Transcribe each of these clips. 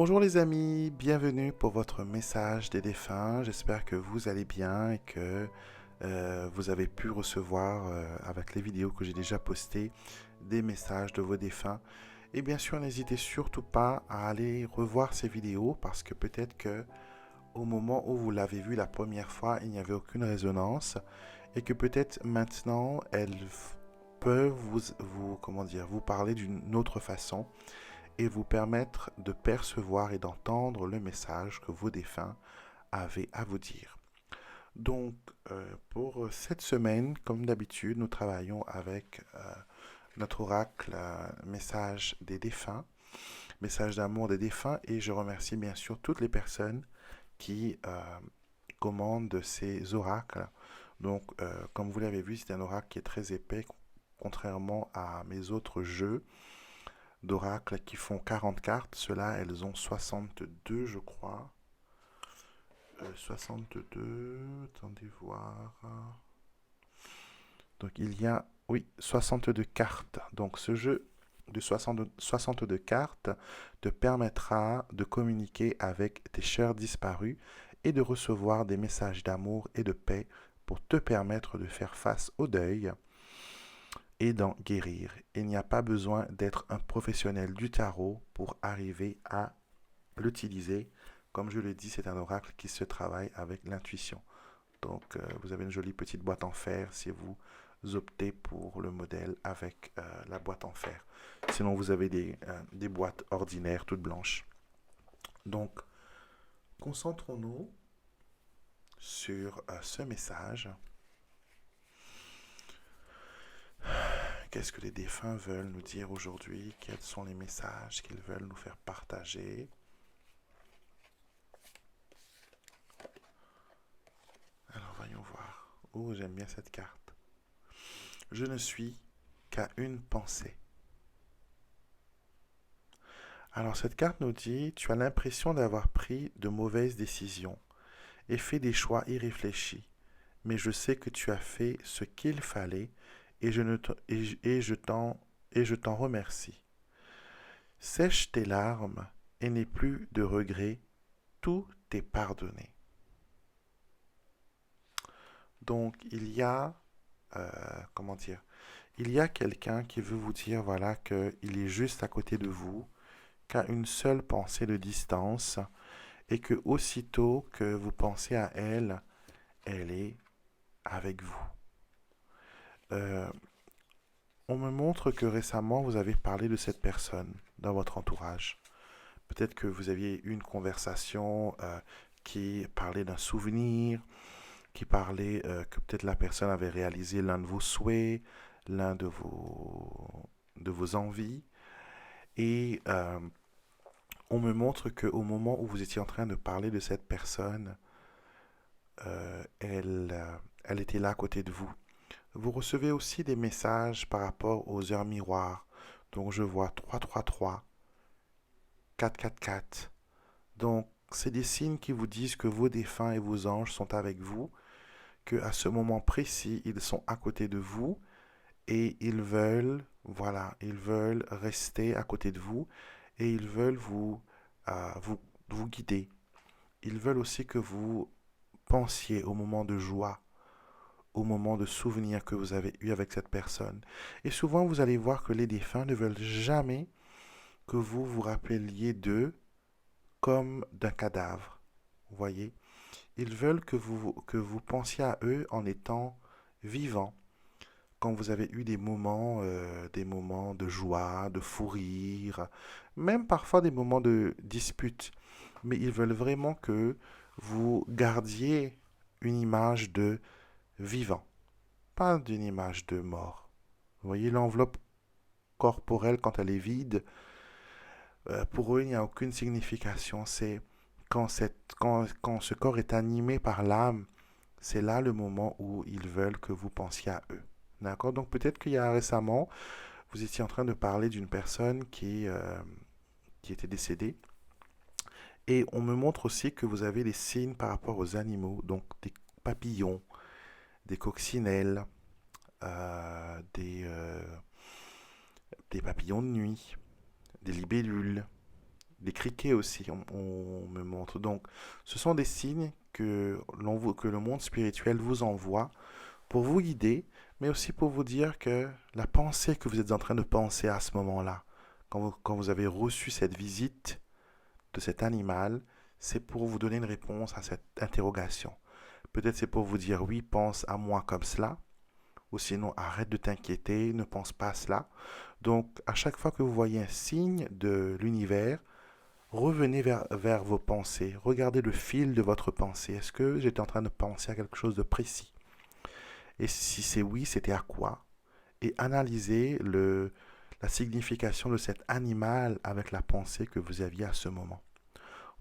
Bonjour les amis, bienvenue pour votre message des défunts. J'espère que vous allez bien et que vous avez pu recevoir avec les vidéos que j'ai déjà postées des messages de vos défunts. Et bien sûr, n'hésitez surtout pas à aller revoir ces vidéos parce que peut-être que au moment où vous l'avez vu la première fois, il n'y avait aucune résonance et que peut-être maintenant elles peuvent vous parler d'une autre façon et vous permettre de percevoir et d'entendre le message que vos défunts avaient à vous dire. Donc, pour cette semaine, comme d'habitude, nous travaillons avec notre oracle message des défunts, message d'amour des défunts, et je remercie bien sûr toutes les personnes qui commandent ces oracles. Donc, comme vous l'avez vu, c'est un oracle qui est très épais, contrairement à mes autres jeux d'oracles qui font 40 cartes. Ceux-là, elles ont 62, je crois. 62, attendez voir. Donc il y a, oui, 62 cartes. Donc ce jeu de 62 cartes te permettra de communiquer avec tes chers disparus et de recevoir des messages d'amour et de paix pour te permettre de faire face au deuil et d'en guérir. Il n'y a pas besoin d'être un professionnel du tarot pour arriver à l'utiliser. Comme je le dis, c'est un oracle qui se travaille avec l'intuition. Donc, vous avez une jolie petite boîte en fer si vous optez pour le modèle avec la boîte en fer. Sinon, vous avez des boîtes ordinaires, toutes blanches. Donc, concentrons-nous sur ce message. Qu'est-ce que les défunts veulent nous dire aujourd'hui? Quels sont les messages qu'ils veulent nous faire partager? Alors, voyons voir. Oh, j'aime bien cette carte. Je ne suis qu'à une pensée. Alors cette carte nous dit, tu as l'impression d'avoir pris de mauvaises décisions et fait des choix irréfléchis, mais je sais que tu as fait ce qu'il fallait et je t'en remercie. Sèche tes larmes et n'aie plus de regrets, tout est pardonné. Donc il y a, euh, comment dire, il y a quelqu'un qui veut vous dire, voilà, qu'il est juste à côté de vous, qu'à une seule pensée de distance, et que aussitôt que vous pensez à elle, elle est avec vous. Euh, on me montre que récemment, vous avez parlé de cette personne dans votre entourage. Peut-être que vous aviez eu une conversation qui parlait d'un souvenir, qui parlait que peut-être la personne avait réalisé l'un de vos souhaits, l'un de vos envies. Et on me montre qu'au moment où vous étiez en train de parler de cette personne, elle était là à côté de vous. Vous recevez aussi des messages par rapport aux heures miroirs. Donc je vois 333, 444. Donc c'est des signes qui vous disent que vos défunts et vos anges sont avec vous, que à ce moment précis, ils sont à côté de vous et ils veulent, voilà, ils veulent rester à côté de vous et ils veulent vous guider. Ils veulent aussi que vous pensiez au moment de joie, au moment de souvenir que vous avez eu avec cette personne. Et souvent, vous allez voir que les défunts ne veulent jamais que vous vous rappeliez d'eux comme d'un cadavre. Vous voyez? Ils veulent que vous pensiez à eux en étant vivants. Quand vous avez eu des moments de joie, de fou rire, même parfois des moments de dispute. Mais ils veulent vraiment que vous gardiez une image de vivant, pas d'une image de mort. Vous voyez l'enveloppe corporelle quand elle est vide, pour eux il n'y a aucune signification. C'est quand ce corps est animé par l'âme, c'est là le moment où ils veulent que vous pensiez à eux. D'accord? Donc peut-être qu'il y a récemment, vous étiez en train de parler d'une personne qui était décédée. Et on me montre aussi que vous avez des signes par rapport aux animaux, donc des papillons, des coccinelles, euh, des, euh, des papillons de nuit, des libellules, des criquets aussi, on me montre. Donc, ce sont des signes que le monde spirituel vous envoie pour vous guider, mais aussi pour vous dire que la pensée que vous êtes en train de penser à ce moment-là, quand vous avez reçu cette visite de cet animal, c'est pour vous donner une réponse à cette interrogation. Peut-être c'est pour vous dire oui, pense à moi comme cela, ou sinon arrête de t'inquiéter, ne pense pas à cela. Donc à chaque fois que vous voyez un signe de l'univers, revenez vers vos pensées, regardez le fil de votre pensée. Est-ce que j'étais en train de penser à quelque chose de précis? Et si c'est oui, c'était à quoi? Et analysez la signification de cet animal avec la pensée que vous aviez à ce moment.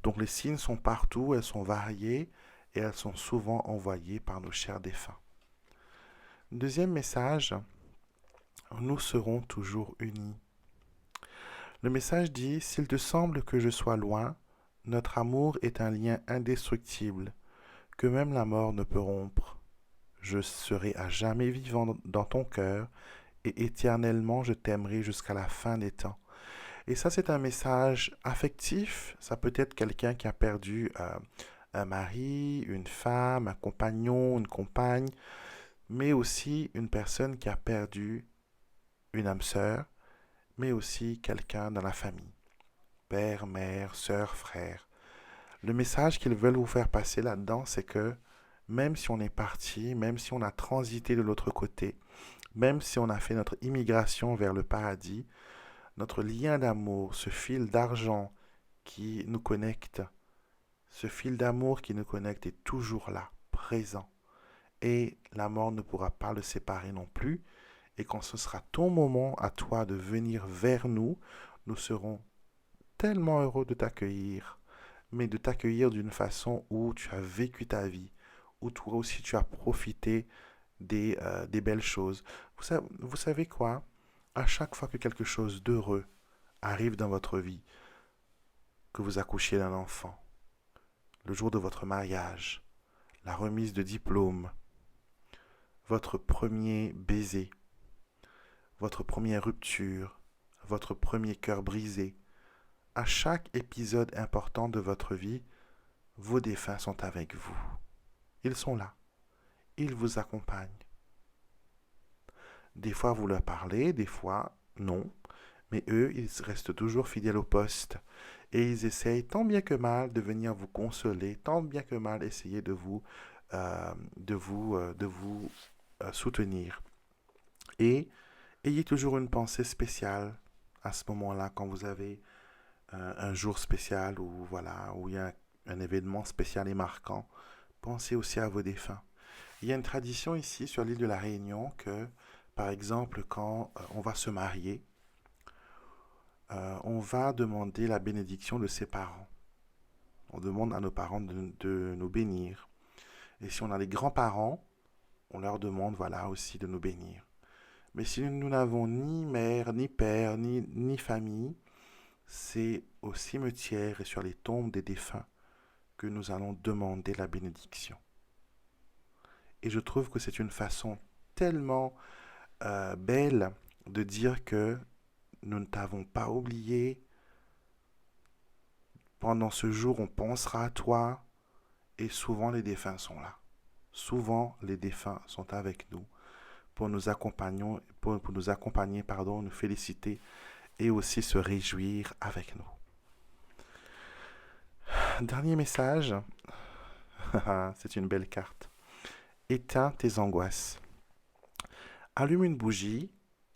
Donc les signes sont partout, elles sont variées et elles sont souvent envoyées par nos chers défunts. Deuxième message, nous serons toujours unis. Le message dit, s'il te semble que je sois loin, notre amour est un lien indestructible que même la mort ne peut rompre. Je serai à jamais vivant dans ton cœur et éternellement je t'aimerai jusqu'à la fin des temps. Et ça, c'est un message affectif. Ça peut être quelqu'un qui a perdu un mari, une femme, un compagnon, une compagne, mais aussi une personne qui a perdu une âme sœur, mais aussi quelqu'un dans la famille. Père, mère, sœur, frère. Le message qu'ils veulent vous faire passer là-dedans, c'est que même si on est parti, même si on a transité de l'autre côté, même si on a fait notre immigration vers le paradis, notre lien d'amour, ce fil d'argent qui nous connecte, ce fil d'amour qui nous connecte est toujours là, présent. Et la mort ne pourra pas le séparer non plus. Et quand ce sera ton moment à toi de venir vers nous, nous serons tellement heureux de t'accueillir, mais de t'accueillir d'une façon où tu as vécu ta vie, où toi aussi tu as profité des belles choses. Vous savez quoi? À chaque fois que quelque chose d'heureux arrive dans votre vie, que vous accouchiez d'un enfant, le jour de votre mariage, la remise de diplôme, votre premier baiser, votre première rupture, votre premier cœur brisé, à chaque épisode important de votre vie, vos défunts sont avec vous. Ils sont là. Ils vous accompagnent. Des fois, vous leur parlez, des fois, non. Mais eux, ils restent toujours fidèles au poste. Et ils essayent tant bien que mal de venir vous consoler, tant bien que mal essayer de vous soutenir. Et ayez toujours une pensée spéciale à ce moment-là, quand vous avez un jour spécial ou voilà, où il y a un événement spécial et marquant. Pensez aussi à vos défunts. Il y a une tradition ici sur l'île de la Réunion que, par exemple, quand on va se marier, on va demander la bénédiction de ses parents. On demande à nos parents de nous bénir. Et si on a les grands-parents, on leur demande, voilà, aussi de nous bénir. Mais si nous n'avons ni mère, ni père, ni famille, c'est au cimetière et sur les tombes des défunts que nous allons demander la bénédiction. Et je trouve que c'est une façon tellement belle de dire que nous ne t'avons pas oublié. Pendant ce jour, on pensera à toi. Et souvent, les défunts sont là. Souvent, les défunts sont avec nous pour nous accompagner, nous féliciter et aussi se réjouir avec nous. Dernier message. C'est une belle carte. Éteins tes angoisses. Allume une bougie,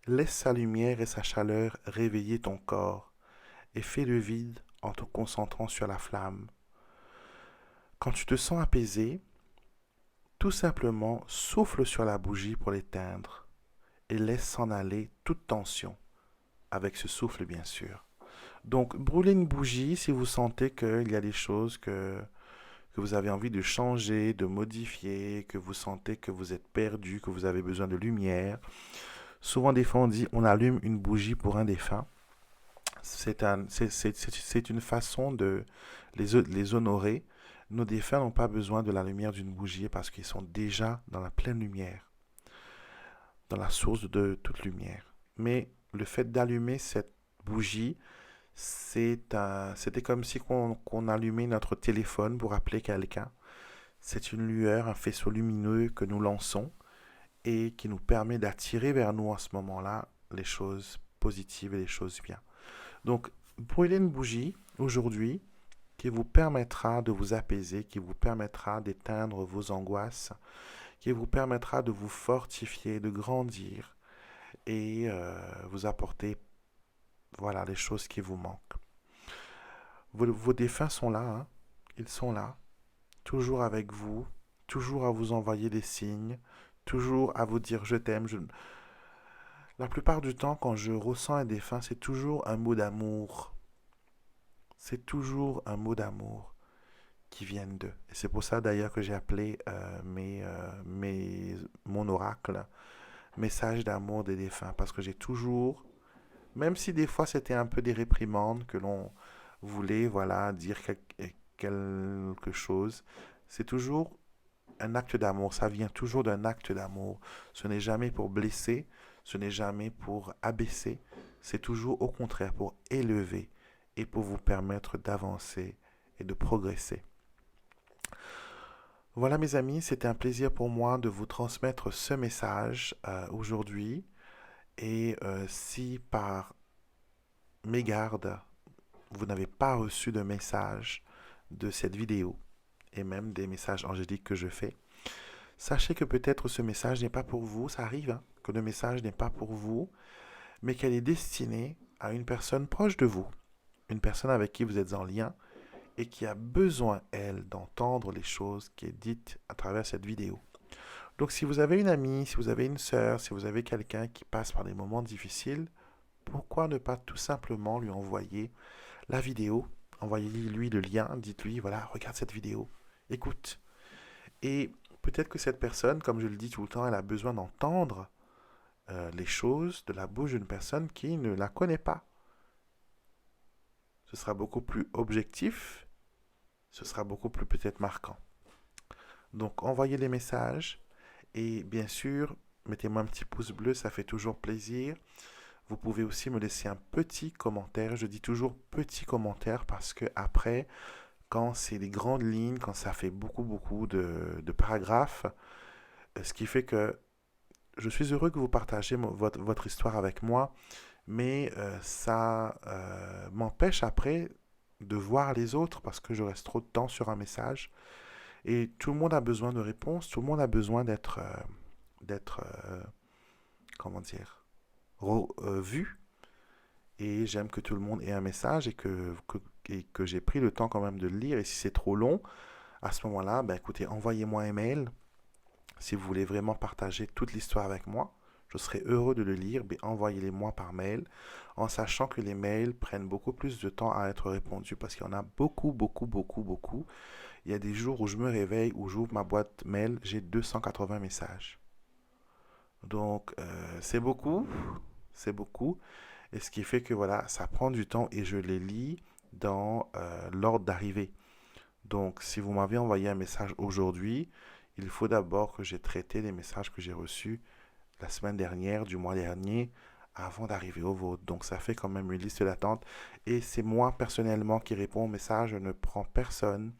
laisse sa lumière et sa chaleur réveiller ton corps et fais le vide en te concentrant sur la flamme. Quand tu te sens apaisé, tout simplement souffle sur la bougie pour l'éteindre et laisse s'en aller toute tension, avec ce souffle bien sûr. Donc brûlez une bougie si vous sentez qu'il y a des choses que vous avez envie de changer, de modifier, que vous sentez que vous êtes perdu, que vous avez besoin de lumière. Souvent, des fois, on dit on allume une bougie pour un défunt. C'est une façon de les honorer. Nos défunts n'ont pas besoin de la lumière d'une bougie parce qu'ils sont déjà dans la pleine lumière, dans la source de toute lumière. Mais le fait d'allumer cette bougie, C'était comme si qu'on allumait notre téléphone pour appeler quelqu'un. C'est une lueur, un faisceau lumineux que nous lançons et qui nous permet d'attirer vers nous à ce moment-là les choses positives et les choses bien. Donc, brûlez une bougie aujourd'hui qui vous permettra de vous apaiser, qui vous permettra d'éteindre vos angoisses, qui vous permettra de vous fortifier, de grandir et vous apporter voilà les choses qui vous manquent. Vos défunts sont là, hein. Ils sont là, toujours avec vous, toujours à vous envoyer des signes, toujours à vous dire je t'aime. La plupart du temps, quand je ressens un défunt, c'est toujours un mot d'amour. C'est toujours un mot d'amour qui vient d'eux. Et c'est pour ça d'ailleurs que j'ai appelé mon oracle message d'amour des défunts. Parce que j'ai toujours, même si des fois c'était un peu des réprimandes que l'on voulait voilà, dire quelque chose, c'est toujours un acte d'amour. Ça vient toujours d'un acte d'amour. Ce n'est jamais pour blesser, ce n'est jamais pour abaisser. C'est toujours au contraire pour élever et pour vous permettre d'avancer et de progresser. Voilà mes amis, c'était un plaisir pour moi de vous transmettre ce message aujourd'hui. Et si par mégarde, vous n'avez pas reçu de message de cette vidéo, et même des messages angéliques que je fais, sachez que peut-être ce message n'est pas pour vous, ça arrive, hein, que le message n'est pas pour vous, mais qu'elle est destinée à une personne proche de vous, une personne avec qui vous êtes en lien, et qui a besoin, elle, d'entendre les choses qui est dites à travers cette vidéo. Donc si vous avez une amie, si vous avez une sœur, si vous avez quelqu'un qui passe par des moments difficiles, pourquoi ne pas tout simplement lui envoyer la vidéo, envoyez-lui le lien, dites-lui, voilà, regarde cette vidéo, écoute. Et peut-être que cette personne, comme je le dis tout le temps, elle a besoin d'entendre les choses de la bouche d'une personne qui ne la connaît pas. Ce sera beaucoup plus objectif, ce sera beaucoup plus peut-être marquant. Donc envoyez les messages et bien sûr, mettez-moi un petit pouce bleu, ça fait toujours plaisir. Vous pouvez aussi me laisser un petit commentaire. Je dis toujours petit commentaire parce que après, quand c'est des grandes lignes, quand ça fait beaucoup de paragraphes, ce qui fait que je suis heureux que vous partagez votre histoire avec moi, mais ça m'empêche après de voir les autres parce que je reste trop de temps sur un message. Et tout le monde a besoin de réponses, tout le monde a besoin d'être comment dire, vu. Et j'aime que tout le monde ait un message et que j'ai pris le temps quand même de le lire. Et si c'est trop long, à ce moment-là, ben écoutez, envoyez-moi un mail si vous voulez vraiment partager toute l'histoire avec moi. Je serai heureux de le lire, mais envoyez-les-moi par mail, en sachant que les mails prennent beaucoup plus de temps à être répondus parce qu'il y en a beaucoup. Il y a des jours où je me réveille, où j'ouvre ma boîte mail, j'ai 280 messages. Donc, c'est beaucoup. Et ce qui fait que voilà, ça prend du temps et je les lis dans l'ordre d'arrivée. Donc, si vous m'avez envoyé un message aujourd'hui, il faut d'abord que j'ai traité les messages que j'ai reçus la semaine dernière, du mois dernier, avant d'arriver au vôtre. Donc, ça fait quand même une liste d'attente. Et c'est moi personnellement qui réponds aux messages. Je ne prends personne.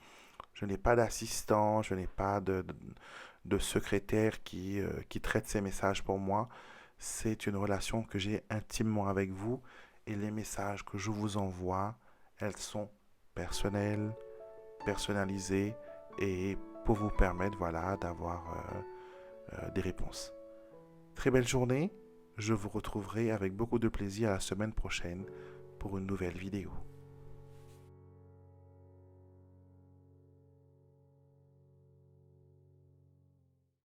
Je n'ai pas d'assistant. Je n'ai pas de secrétaire qui traite ces messages pour moi. C'est une relation que j'ai intimement avec vous et les messages que je vous envoie, elles sont personnelles, personnalisées et pour vous permettre voilà, d'avoir des réponses. Très belle journée, je vous retrouverai avec beaucoup de plaisir la semaine prochaine pour une nouvelle vidéo.